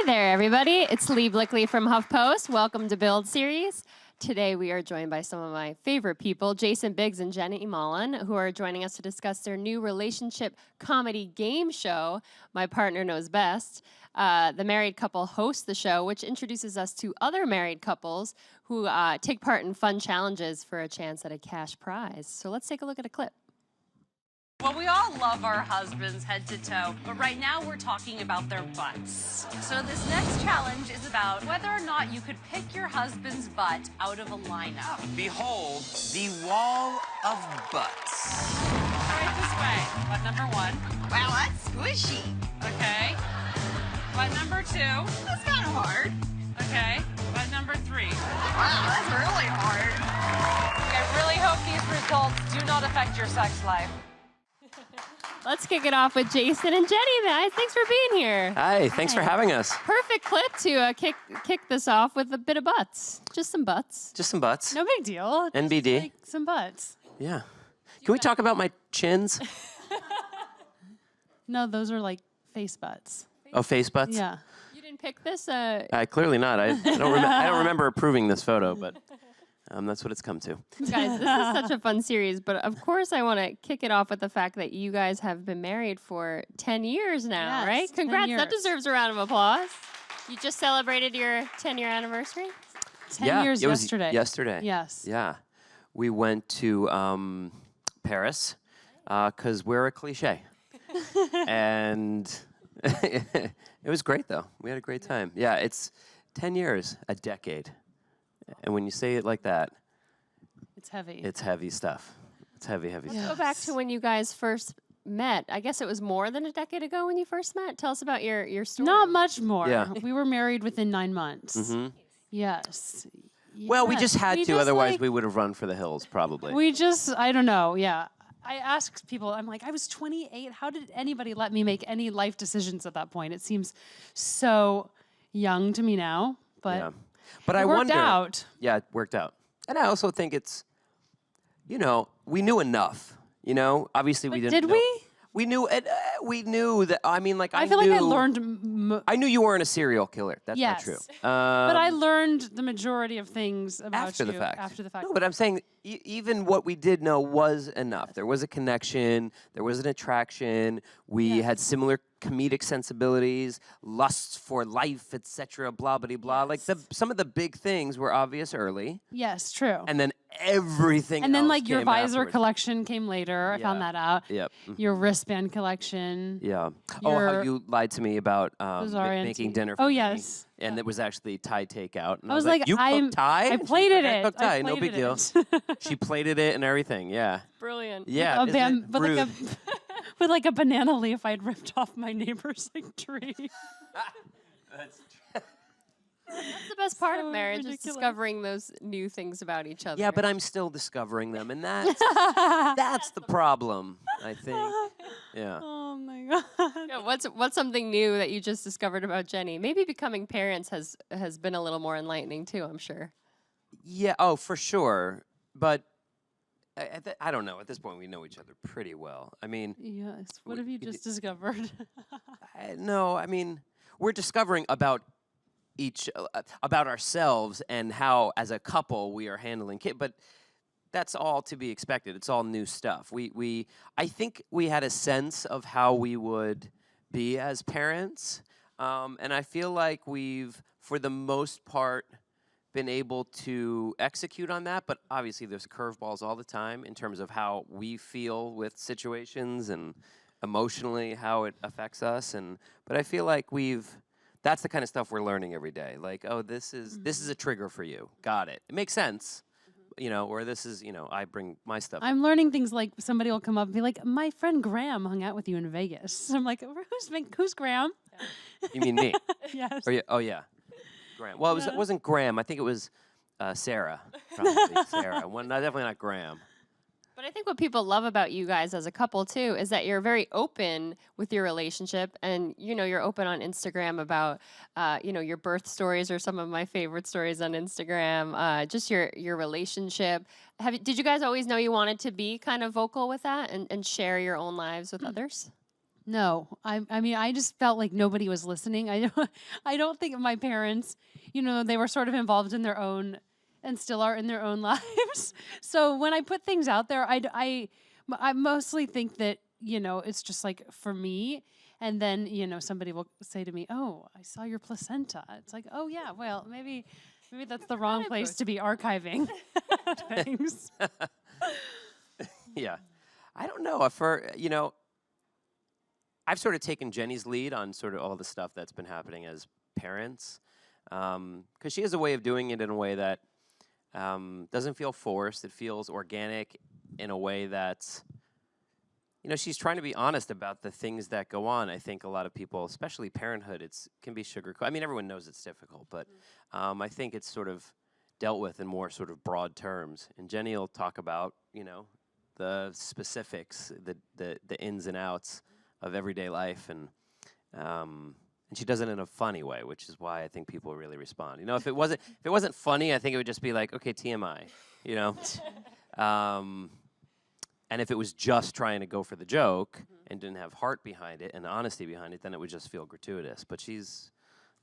there, everybody. It's Lee Blickley from HuffPost. Welcome to Build Series. Today, we are joined by some of my favorite people, Jason Biggs and Jenny Mollen, who are joining us to discuss their new relationship comedy game show, My Partner Knows Best. The married couple host the show, which introduces us to other married couples who take part in fun challenges for a chance at a cash prize. So let's take a look at a clip. Well, we all love our husbands head to toe, but right now we're talking about their butts. So this next challenge is about whether or not you could pick your husband's butt out of a lineup. Behold, the wall of butts. Right this way. Butt number one. Wow, that's squishy. Okay. Butt number two. That's kind of hard. Okay. Butt number three. Wow, that's really hard. I really hope these results do not affect your sex life. Let's kick it off with Jason and Jenny, guys. Thanks for being here. Hi, thanks for having us. Perfect clip to kick this off with a bit of butts. Just some butts. Just some butts. No big deal. Just NBD. like some butts. Yeah. Can we talk about my chins? No, those are like face butts. Oh, face butts? Yeah. You didn't pick this? Clearly not. I don't remember approving this photo, but that's what it's come to. Guys, this is such a fun series, but of course I want to kick it off with the fact that you guys have been married for 10 years now, Yes, right? 10 Congrats, years. that deserves a round of applause. You just celebrated your 10-year anniversary? 10 years it was yesterday. Yesterday. Yes. Yeah. We went to Paris because we're a cliche. And it was great, though. We had a great time. Yeah, it's 10 years, a decade. And when you say it like that, It's heavy. it's heavy stuff. It's heavy Let's stuff. go back to when you guys first met. I guess it was more than a decade ago when you first met. Tell us about your story. Not much more. Yeah. We were married within 9 months. Mm-hmm. Yes. Well, we Yes. just had We to, just, otherwise like, we would have run for the hills, probably. I don't know, yeah. I asked people, I'm like, I was 28. How did anybody let me make any life decisions at that point? It seems so young to me now, but Yeah. But I it worked wonder. out. Yeah, it worked out. And I also think it's, we knew enough. Obviously we But didn't. did know. we? We knew it. We knew that. I mean, I feel like I learned, I knew you weren't a serial killer. That's yes. not true. But I learned the majority of things about after you the fact. after the fact. No, but I'm saying even what we did know was enough. There was a connection. There was an attraction. We had similar comedic sensibilities, lusts for life, etc. Blah blah blah. Like some of the big things were obvious early, Yes, true. and then everything. And then else like your came visor afterwards. collection came later. I found Yeah. that out. Yep. Your wristband collection. Yeah. Oh, how Your- you lied to me about Those are making antique. dinner for Oh, me. yes. And it was actually Thai takeout. And I was like, you cooked Thai? I And she's plated like, I it. cooked Thai, no big plated deal. it. She plated it and everything, yeah. Brilliant. Yeah, A isn't bam- it but like a, rude? with like a banana leaf I'd ripped off my neighbor's like tree. That's the best part So of marriage is ridiculous. discovering those new things about each other. Yeah, but I'm still discovering them, and that's the problem, I think. Yeah. Oh my god. Yeah, what's something new that you just discovered about Jenny? Maybe becoming parents has been a little more enlightening too, I'm sure. Yeah, oh, for sure. But I don't know. At this point, we know each other pretty well. I mean, Yes. What have you just discovered? no, I mean, we're discovering about about ourselves and how, as a couple, we are handling kids. But that's all to be expected. It's all new stuff. I think we had a sense of how we would be as parents, and I feel like we've, for the most part, been able to execute on that. But obviously, there's curveballs all the time in terms of how we feel with situations and emotionally how it affects us. But I feel like that's the kind of stuff we're learning every day. Like, oh, this is a trigger for you. Got it. It makes sense. Or this is, I bring my stuff. I'm learning things like somebody will come up and be like, my friend Graham hung out with you in Vegas. I'm like, who's Graham? You mean me? Yes. Oh yeah, Graham. Well, it wasn't Graham. I think it was Sarah. Probably Sarah. Definitely not Graham. But I think what people love about you guys as a couple too is that you're very open with your relationship, and you're open on Instagram about your birth stories are some of my favorite stories on Instagram. Just your relationship. Did you guys always know you wanted to be kind of vocal with that and share your own lives with others? No, I mean, I just felt like nobody was listening. I don't think my parents, they were sort of involved in their own, and still are in their own lives. So when I put things out there, I mostly think that, it's just like for me. And then, somebody will say to me, "Oh, I saw your placenta." It's like, "Oh yeah, well, maybe that's the wrong place to be archiving things." Yeah. I don't know. I've sort of taken Jenny's lead on sort of all the stuff that's been happening as parents, because she has a way of doing it in a way that doesn't feel forced. It feels organic in a way that's, she's trying to be honest about the things that go on. I think a lot of people, especially parenthood, can be sugarcoated. I mean, everyone knows it's difficult, but I think it's sort of dealt with in more sort of broad terms. And Jenny will talk about, the specifics, the ins and outs of everyday life, and she does it in a funny way, which is why I think people really respond. If it wasn't funny, I think it would just be like, okay, TMI, and if it was just trying to go for the joke and didn't have heart behind it and honesty behind it, then it would just feel gratuitous. But she's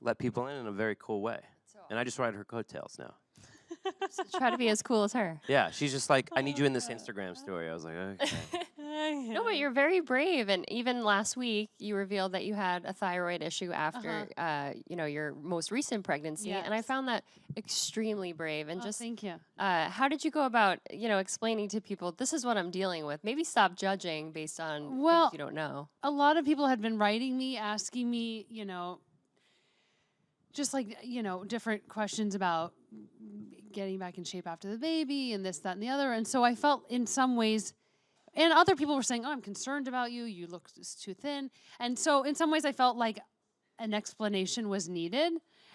let people in a very cool way, and I just ride her coattails now. So try to be as cool as her. Yeah, she's just like, I need you in this Instagram story. I was like, okay. No, but you're very brave. And even last week, you revealed that you had a thyroid issue after, your most recent pregnancy. Yes. And I found that extremely brave. And just thank you. how did you go about, explaining to people, this is what I'm dealing with? Maybe stop judging based on things you don't know. A lot of people had been writing me, asking me, just like, different questions about getting back in shape after the baby and this, that, and the other. And so I felt in some ways, and other people were saying, "Oh, I'm concerned about you. You look too thin." And so in some ways I felt like an explanation was needed.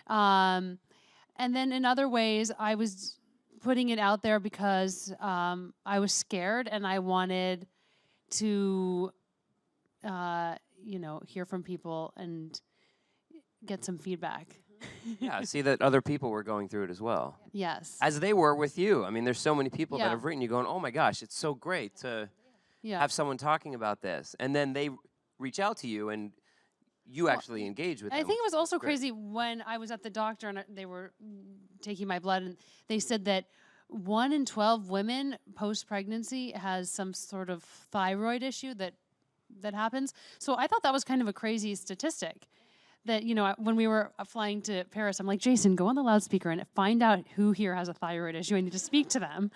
And then in other ways I was putting it out there because I was scared and I wanted to, hear from people and get some feedback. Yeah, see that other people were going through it as well. Yes. As they were with you. I mean, there's so many people that Yeah. have written you going, oh my gosh, it's so great to have someone talking about this. And then they reach out to you and you actually engage with them. I think it was which is also great. crazy when I was at the doctor and they were taking my blood and they said that 1 in 12 women post-pregnancy has some sort of thyroid issue that happens. So I thought that was kind of a crazy statistic. That, when we were flying to Paris, I'm like, Jason, go on the loudspeaker and find out who here has a thyroid issue. I need to speak to them.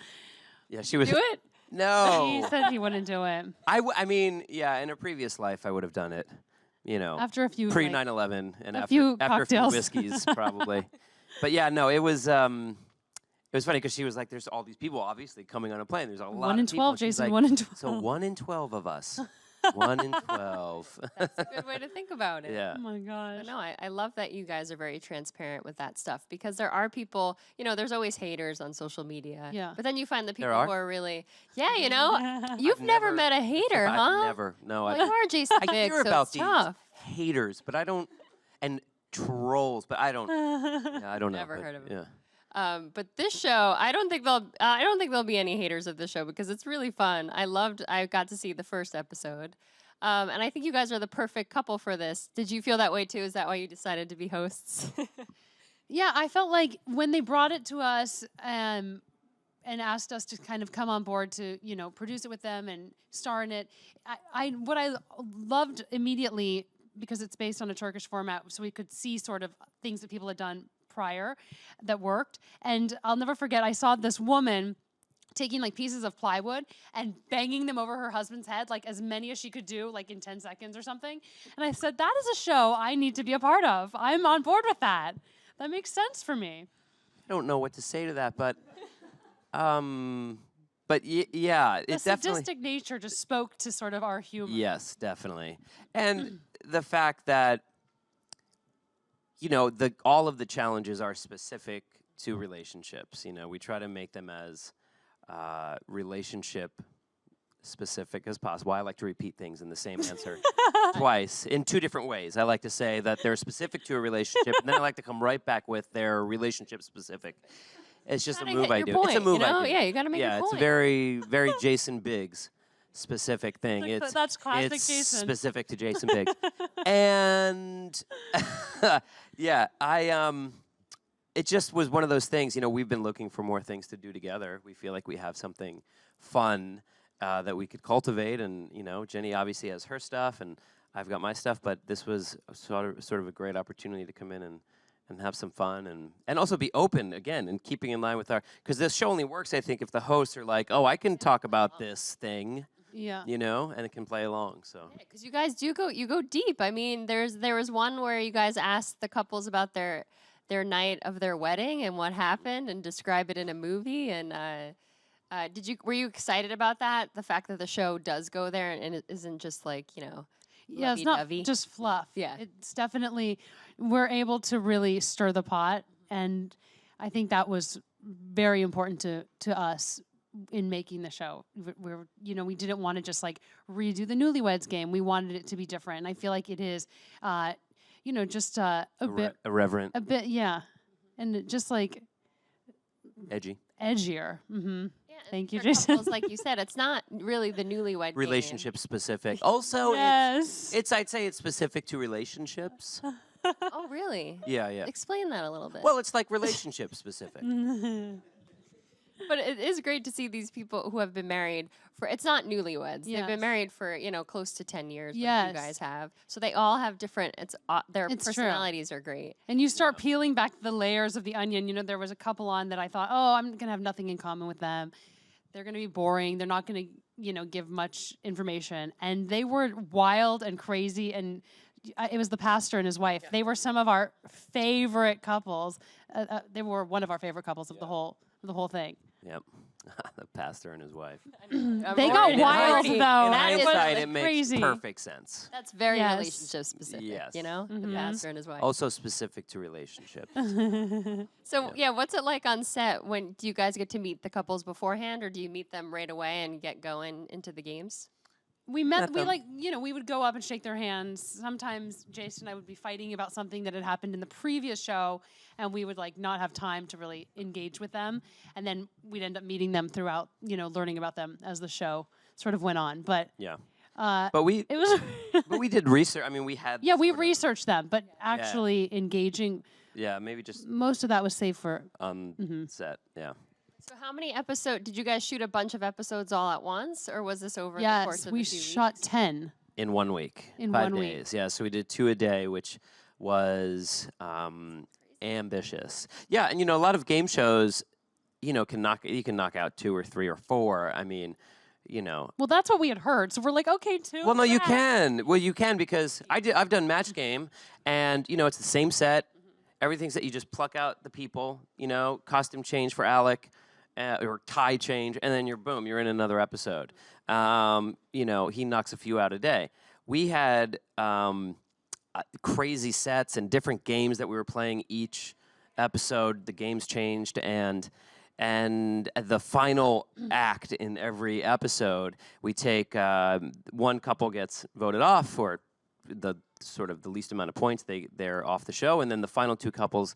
Yeah, she was. Do it? No. He said he wouldn't do it. I mean, yeah, in a previous life, I would have done it. After a few pre 9/11 and after few a few cocktails. whiskeys probably. But yeah, no, it was funny because she was like, "There's all these people obviously coming on a plane. There's a lot 1 in of people." 12, And she's Jason. like, 1 in 12. So 1 in 12 of us. 1 in 12. That's a good way to think about it. Yeah. Oh my gosh. But no, I love that you guys are very transparent with that stuff because there are people, there's always haters on social media. Yeah. But then you find the people are? who are really, you've never met a hater, I've huh? never. No, Well, you are Jason I Biggs, hear so about it's these tough. haters, but I don't, and trolls, but I don't. Yeah, I don't know. Never but, heard of 'em. Yeah. But this show, I don't think there'll be any haters of this show because it's really fun. I got to see the first episode. And I think you guys are the perfect couple for this. Did you feel that way too? Is that why you decided to be hosts? Yeah, I felt like when they brought it to us and asked us to kind of come on board to, produce it with them and star in it, what I loved immediately, because it's based on a Turkish format, so we could see sort of things that people had done prior that worked. And I'll never forget, I saw this woman taking like pieces of plywood and banging them over her husband's head, like as many as she could do, like in 10 seconds or something. And I said, that is a show I need to be a part of. I'm on board with that. That makes sense for me. I don't know what to say to that, but yeah, The it definitely. sadistic nature just spoke to sort of our humor. Yes, definitely. And the fact that, all of the challenges are specific to relationships. We try to make them as relationship specific as possible. I like to repeat things in the same answer twice in 2 different ways. I like to say that they're specific to a relationship, and then I like to come right back with they're relationship specific. It's just a Gotta move hit I your do. point, It's a move I do. Yeah, you gotta make your Yeah, point. it's very, very Jason Biggs specific thing. That's classic it's Jason. specific to Jason Biggs. And yeah, it just was one of those things. We've been looking for more things to do together. We feel like we have something fun that we could cultivate. And Jenny obviously has her stuff, and I've got my stuff. But this was sort of a great opportunity to come in and have some fun and also be open again and keeping in line with because this show only works, I think, if the hosts are like, oh, I can talk about this thing. Yeah. And it can play along. So because you guys do go deep. I mean, there was one where you guys asked the couples about their night of their wedding and what happened and describe it in a movie. And were you excited about that? The fact that the show does go there and it isn't just like Yeah, it's not lovey-dovey? just fluff. Yeah. It's definitely, we're able to really stir the pot. And I think that was very important to us in making the show. We didn't want to just like redo the Newlyweds Game. We wanted it to be different. And I feel like it is, just a bit irreverent, a bit, yeah. And just like edgy. Edgier. Mm-hmm. Yeah, and Thank you, for Jason. couples, like you said, it's not really the Newlywed Relationship specific. Also, Yes. I'd say it's specific to relationships. Game. Oh, really? Yeah. Explain that a little bit. Well, it's like relationship specific. But it is great to see these people who have been married it's not newlyweds. They've Yes. been married for, close to 10 years, like Yes. you guys have. So they all have different, their It's true. personalities are great. And you start peeling back the layers of the onion. There was a couple on that I thought, oh, I'm going to have nothing in common with them. They're going to be boring. They're not going to, give much information. And they were wild and crazy. And it was the pastor and his wife. They were some of our favorite couples. They were one of our favorite couples of the whole thing. Yep. The pastor and his wife. They got wild, though. In That is hindsight, it crazy. makes perfect sense. That's very Yes. relationship specific, Yes. The pastor and his wife. Also specific to relationships. So, what's it like on set? Do you guys get to meet the couples beforehand, or do you meet them right away and get going into the games? We we would go up and shake their hands. Sometimes Jason and I would be fighting about something that had happened in the previous show, and we would not have time to really engage with them. And then we'd end up meeting them throughout, learning about them as the show sort of went on. But Yeah. it But was we did research. I mean, we had. we sort of- researched them, but actually engaging, Yeah, maybe just most of that was saved for. on set. Yeah. So how many episodes, did you guys shoot a bunch of episodes all at once, or was this over the course Yes, of we a few shot weeks? 10. In 1 week. In 5 1 week. days. Yeah, so we did 2 a day, which was ambitious. Yeah, and a lot of game shows, you can knock out 2 or 3 or 4. I mean, Well, that's what we had heard. So we're like, okay, 2. Well, no, you yeah. can. Well, you can because I've done match game, and it's the same set. Everything's that you just pluck out the people. Costume change for Alec, or tie change, and then you're in another episode. He knocks a few out a day. We had crazy sets and different games that we were playing each episode. The games changed, and the final act in every episode, we take one couple gets voted off for the least amount of points. They're off the show, and then the final 2 couples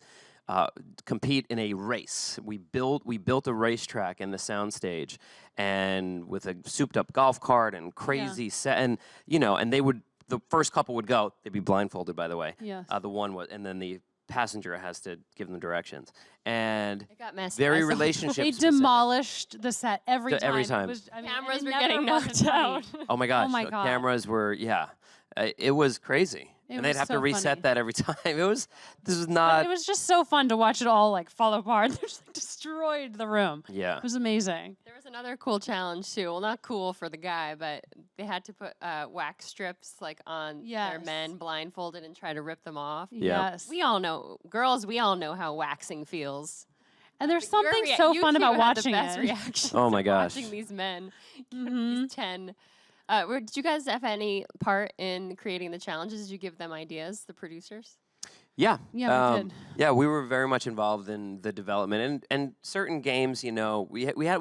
compete in a race. We built a racetrack in the soundstage, and with a souped-up golf cart and crazy set, and the first couple would go. They'd be blindfolded, by the way. Yes. The one was, and then the passenger has to give them directions, and It got messy. very I saw- relationship. They specific. demolished the set every time. Every It time. was- I mean, Cameras it were never getting wasn't knocked funny. out. Oh my gosh! my the God. cameras were it was crazy, It and they'd was have to so reset funny. that every time. This was But not. it was just so fun to watch it all fall apart. They just destroyed the room. Yeah. It was amazing. There was another cool challenge too. Well, not cool for the guy, but they had to put wax strips on their Yes. men blindfolded and try to rip them off. Yeah. Yes. We all know, girls. We all know how waxing feels. And there's Your something rea- so you fun two about had watching the best it. reaction Oh to my gosh. Watching these men, Mm-hmm. these 10. Did you guys have any part in creating the challenges? Did you give them ideas, the producers? Yeah. Yeah, we did. Yeah, we were very much involved in the development, and certain games. We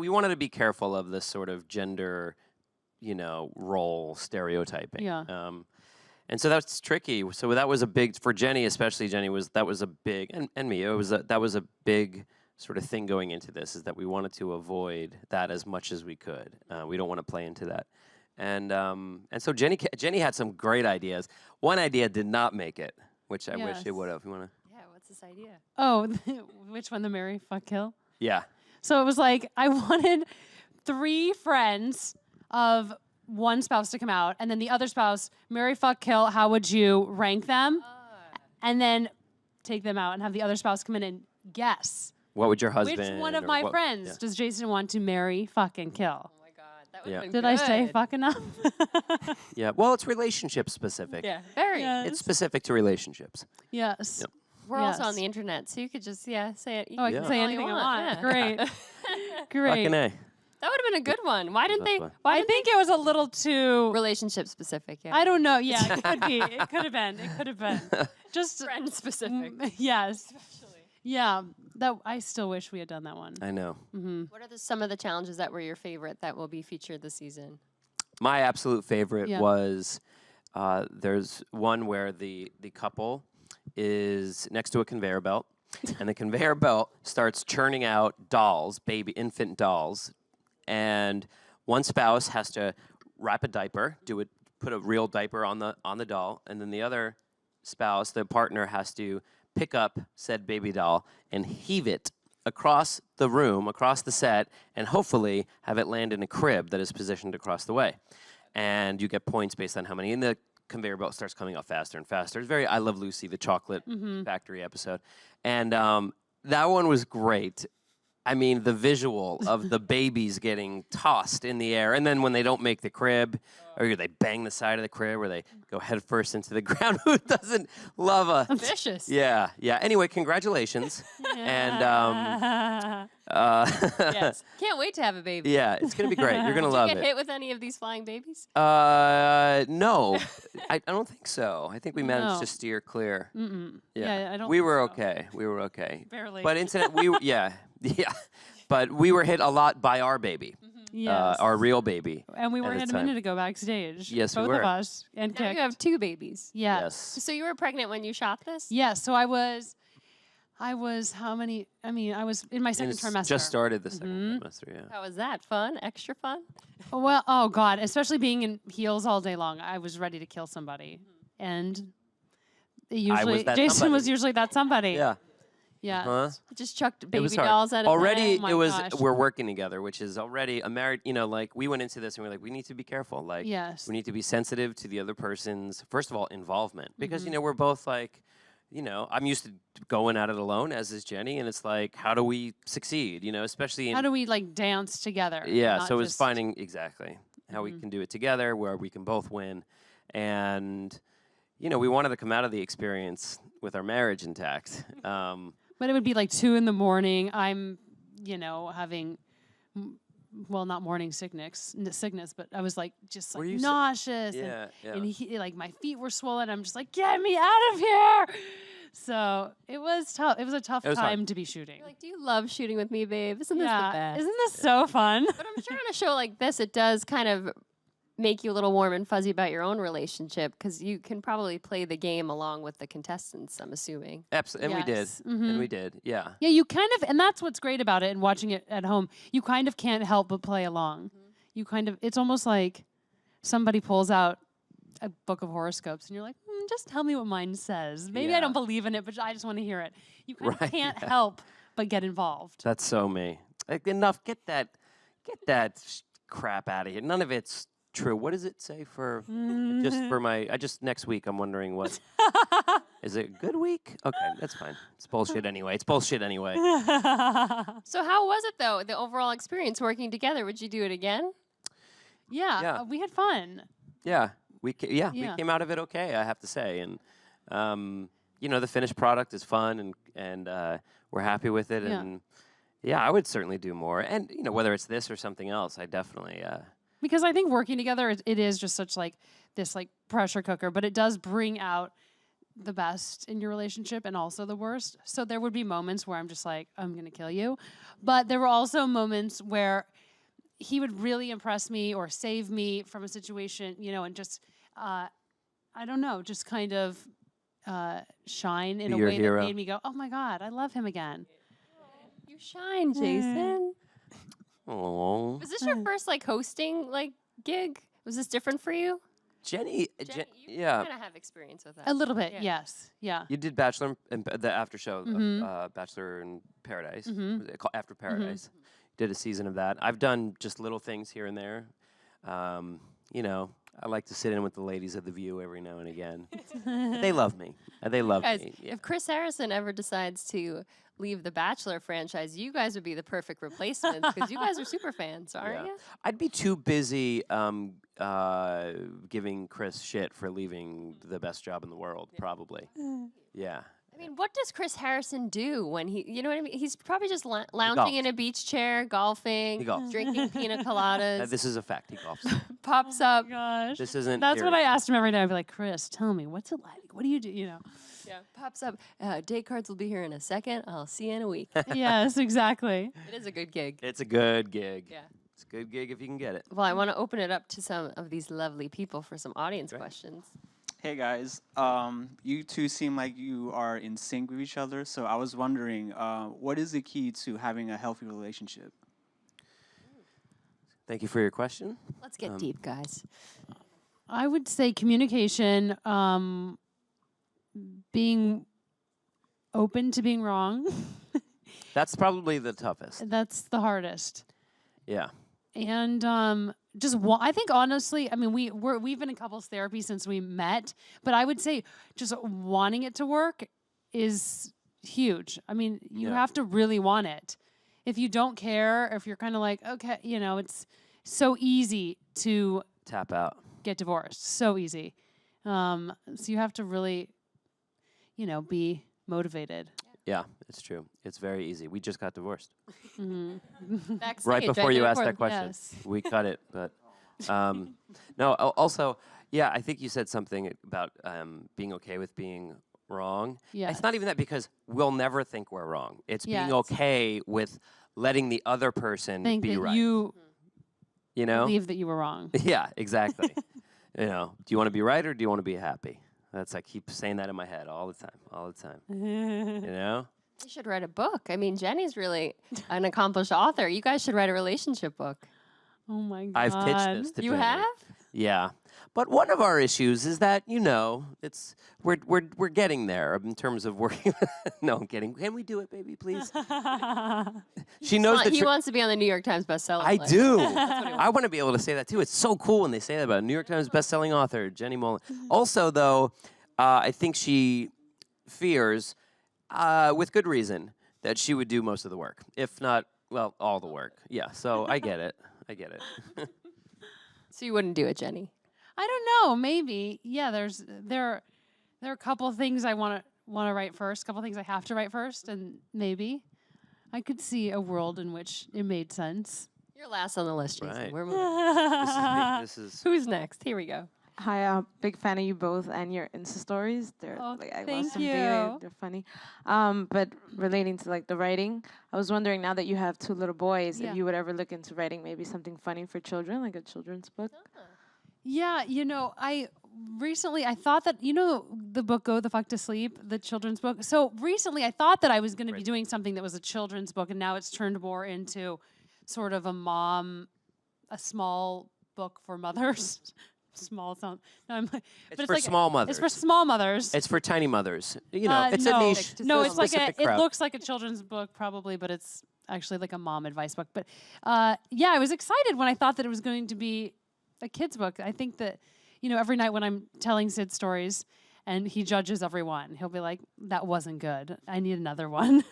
wanted to be careful of this sort of gender, role stereotyping. Yeah. And so that's tricky. So that was a big for Jenny, especially. Jenny that was a big, and me. That was a big sort of thing going into this, is that we wanted to avoid that as much as we could. We don't want to play into that And so Jenny had some great ideas. One idea did not make it, which I wish it Yes. would have. You wanna? Yeah, what's this idea? Oh, which one? The marry, fuck, kill? Yeah. So it was like I wanted 3 friends of one spouse to come out, and then the other spouse, marry, fuck, kill. How would you rank them? And then take them out and have the other spouse come in and guess What would your husband? which one of or my what- friends yeah. does Jason want to marry, fuck, and kill. Oh my God, that would Yeah. have been Did I say good. fuck enough? Yeah. Well, it's relationship specific. Yeah, very. Yes. It's specific to relationships. Yes. Yep. We're also on Yes. the internet, so you could just say it. Oh, I can Yeah. say all you anything I want, want. yeah. Great. Great. Fucking A. That would have been a good one. Why didn't they? That's fine. Why I didn't think it was a little too. relationship specific? Yeah. I don't know. Yeah, it could be. It could have been. It could have been. Just friend specific. yes. Yeah. That I still wish we had done that one. I know. What are some of the challenges that were your favorite that will be featured this season? My absolute favorite Yeah. was there's one where the couple is next to a conveyor belt, and the conveyor belt starts churning out dolls, baby infant dolls, and one spouse has to wrap a diaper, put a real diaper on the doll, and then the other spouse, the partner, has to pick up said baby doll and heave it across the room, across the set, and hopefully have it land in a crib that is positioned across the way. And you get points based on how many. And the conveyor belt starts coming up faster and faster. It's very I Love Lucy, the chocolate factory episode. And that one was great. I mean, the visual of the babies getting tossed in the air, and then when they don't make the crib, or they bang the side of the crib, or they go head first into the ground. Who doesn't love a Vicious. Yeah, yeah. Anyway, congratulations. And Yes. Can't wait to have a baby. yeah, it's gonna be great. You're gonna Did love you get it. hit with any of these flying babies? No, I don't think so. I think we managed No. to steer clear. Yeah, I don't We think were so. okay. We were okay. Barely. But yeah, but we were hit a lot by our baby, Yes. our real baby. And we at were the hit a time. minute ago backstage. Yes, we both were. of us, and Now kicked. you have 2 babies. Yes. Yes. So you were pregnant when you shot this? Yes. So I was how many? I mean, I was in my And second it's trimester. just started the second trimester. Yeah. How was that? Fun? Extra fun? Well, oh God, especially being in heels all day long, I was ready to kill somebody, and usually that Jason somebody. was usually that somebody. Yeah. Yeah. Huh? You just chucked It baby was hard. dolls at it. Already, Oh my it was gosh. we're working together, which is already a married. Like we went into this and we're like, we need to be careful. Like, Yes. we need to be sensitive to the other person's first of all involvement because Mm-hmm. we're both like, I'm used to going at it alone, as is Jenny, and it's like, how do we succeed? Especially in How do we like dance together? yeah. not So it's just- finding exactly how we can do it together, where we can both win, and we wanted to come out of the experience with our marriage intact. But it would be like 2 a.m. I'm, having, well, not morning sickness, but I was like just Were like you nauseous. Yeah, yeah. And he, like my feet were swollen. I'm just like, get me out of here. So it was tough. It was a tough It was hard. time to be shooting. Like, do you love shooting with me, babe? Isn't this the Yeah. best? Isn't this so fun? But I'm sure on a show like this, it does kind of make you a little warm and fuzzy about your own relationship because you can probably play the game along with the contestants, I'm assuming. Absolutely, and Yes. we did, and we did. Yeah. Yeah, you kind of, and that's what's great about it and watching it at home. You kind of can't help but play along. You kind of, it's almost like somebody pulls out a book of horoscopes and you're like, just tell me what mine says. Maybe I Yeah. don't believe in it, but I just want to hear it. You kind Right, of can't yeah. help but get involved. That's so me. Like, enough. Get that crap out of here. None of it's true. What does it say for? Just for my. Next week. I'm wondering what. Is it a good week? Okay, that's fine. It's bullshit anyway. It's bullshit anyway. So how was it though? The overall experience working together? Would you do it again? Yeah, Yeah. we had fun. Yeah, we Yeah. came out of it okay. I have to say, and the finished product is fun, and we're happy with it, Yeah. and yeah, I would certainly do more. And whether it's this or something else, I definitely. Because I think working together, it is just such like this like pressure cooker, but it does bring out the best in your relationship and also the worst. So there would be moments where I'm just like, I'm going to kill you. But there were also moments where he would really impress me or save me from a situation, and just, I don't know, just kind of shine in Be a your way hero. that made me go, oh my God, I love him again. You shine, Jason. Oh. Was this your first like hosting like gig? Was this different for you? Jenny, Jenny, you yeah. kind of have experience with that. A little bit, Yeah. yes. Yeah. You did Bachelor and the after show, Bachelor in Paradise, was it called After Paradise. Did a season of that. I've done just little things here and there. You know, I like to sit in with the ladies of The View every now and again. They love me. They love Guys, me. Yeah. if Chris Harrison ever decides to leave the Bachelor franchise, you guys would be the perfect replacements because you guys are super fans, aren't Yeah. you? I'd be too busy giving Chris shit for leaving the best job in the world, probably. Yeah. I mean, what does Chris Harrison do when you know what I mean? He's probably just lounging in a beach chair, golfing, He golfs. drinking pina coladas, This is a fact. He golfs. pops up. Gosh. This isn't. That's what theory. I asked him every day. I'd be like, Chris, tell me, what's it like? What do you do? You know? Yeah. Pops up. Day cards will be here in a second. I'll see you in a week. Yes, exactly. It is a good gig. It's a good gig. Yeah. It's a good gig if you can get it. Well, I want to open it up to some of these lovely people for some audience questions. Hey guys, you two seem like you are in sync with each other, so I was wondering, what is the key to having a healthy relationship? Thank you for your question. Let's get deep, guys. I would say communication, being open to being wrong. That's probably the toughest. That's the hardest. Yeah. And I think honestly, I mean, we've been in couples therapy since we met, but I would say just wanting it to work is huge. I mean, you have to really want it. If you don't care, if you're kind of like, okay, you know, it's so easy to Tap out. get divorced. So easy. So you have to really, you know, be motivated. Yeah, it's true. It's very easy. We just got divorced. Backstage, Right before you asked before- that question. yes. We cut it, but no. Also, yeah, I think you said something about being okay with being wrong. Yes. It's not even that, because we'll never think we're wrong. It's being Yes. okay with letting the other person Think be that right. you You know? believe that you were wrong. Yeah, exactly. You know, do you want to be right or do you want to be happy? I keep saying that in my head all the time. You know? You should write a book. I mean, Jenny's really an accomplished author. You guys should write a relationship book. Oh my God. I've pitched this to You Jenny. have? Yeah. But one of our issues is that, you know, we're getting there in terms of working. No, I'm kidding. Can we do it, baby, please? She knows that He wants to be on the New York Times bestseller I list. do. I want to be able to say that too. It's so cool when they say that about a New York Times bestselling author, Jenny Mollen. Also, though, I think she fears, with good reason, that she would do most of the work, if not, well, all the work. Yeah. So I get it. So you wouldn't do it, Jenny? I don't know. Maybe. Yeah. There are a couple things I want to write first. A couple things I have to write first, and maybe I could see a world in which it made sense. You're last on the list, Jason. Right. We're moving. This is Who's next? Here we go. Hi, I'm a big fan of you both and your Insta stories. They're Oh, like I thank watch them you. daily. They're funny. But relating to like the writing, I was wondering, now that you have 2 little boys, Yeah. if you would ever look into writing maybe something funny for children, like a children's book. Yeah, you know, I thought that, you know, the book Go the Fuck to Sleep, the children's book. So recently I thought that I was going to be doing something that was a children's book, and now it's turned more into sort of a small book for mothers. Small sound. No, I'm like, It's but for like small mothers. It's for small mothers. It's for tiny mothers. You know, it's no, a niche. No, a it's like specific it crowd. looks like a children's book probably, but it's actually like a mom advice book. But yeah, I was excited when I thought that it was going to be a kid's book. I think that, you know, every night when I'm telling Sid stories and he judges every one, he'll be like, that wasn't good. I need another one.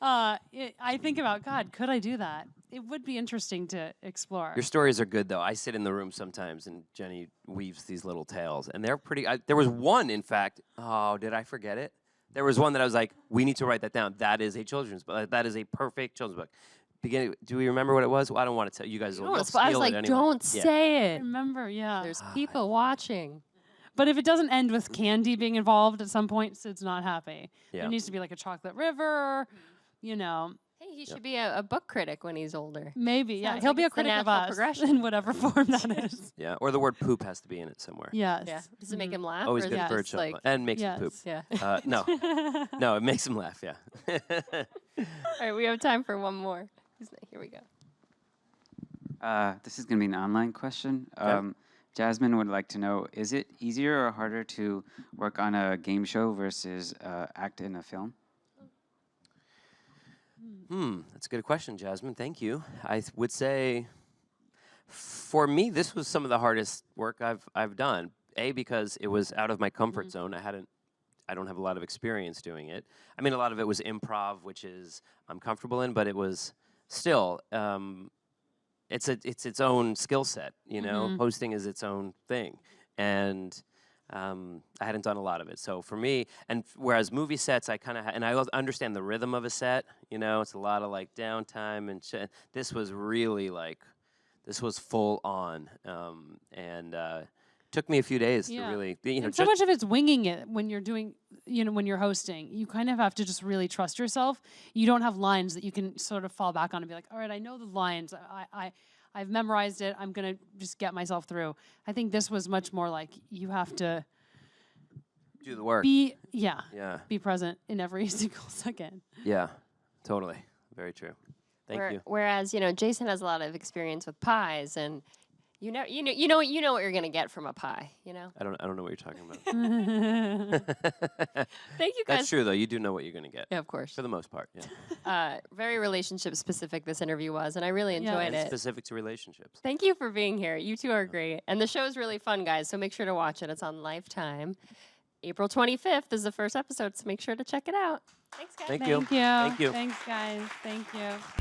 I think about, God, could I do that? It would be interesting to explore. Your stories are good, though. I sit in the room sometimes, and Jenny weaves these little tales, and they're pretty. There was one, in fact. Oh, did I forget it? There was one that I was like, we need to write that down. That is a children's book. That is a perfect children's book. Do we remember what it was? Well, I don't want to tell you guys. I You'll was steal like, it anyway. don't Yeah. say it. Remember, yeah. There's people watching. But if it doesn't end with candy being involved at some point, Sid's not happy. Yeah. There needs to be like a chocolate river, you know. Hey, he should be a book critic when he's older. Maybe, yeah. Sounds He'll like be a it's the critic of natural us progression. in whatever form that is. Yeah, or the word poop has to be in it somewhere. Yes. Yeah. Does it make him laugh? Always or is good it for a just child, like, and makes Yes. him poop. yeah. No, it makes him laugh. Yeah. All right, we have time for one more. Here we go. This is going to be an online question. Jasmine would like to know, is it easier or harder to work on a game show versus act in a film? That's a good question, Jasmine. Thank you. I would say, for me, this was some of the hardest work I've done. Because it was out of my comfort zone. I don't have a lot of experience doing it. I mean, a lot of it was improv, which is I'm comfortable in, but it was still it's its own skill set. You know, hosting is its own thing, and I hadn't done a lot of it. So for me, and whereas movie sets, I kind of and I understand the rhythm of a set. You know, it's a lot of like downtime and shit. This was really like this was full on, and took me a few days to really, And so much of it's winging it when you're doing, when you're hosting. You kind of have to just really trust yourself. You don't have lines that you can sort of fall back on and be like, all right, I know the lines. I've memorized it. I'm going to just get myself through. I think this was much more like you have to do the work. Be present in every single second. Yeah, totally. Very true. Thank you. Whereas, Jason has a lot of experience with pies, and you know what you're gonna get from a pie. I don't know what you're talking about. Thank you guys. That's true though. You do know what you're gonna get. Yeah, of course. For the most part, yeah. Very relationship specific this interview was, and I really enjoyed it. Specific to relationships. Thank you for being here. You two are great, and the show is really fun, guys. So make sure to watch it. It's on Lifetime. April 25th is the first episode, so make sure to check it out. Thanks, guys. Thank you. Thank you. Thank you. Thanks, guys. Thank you.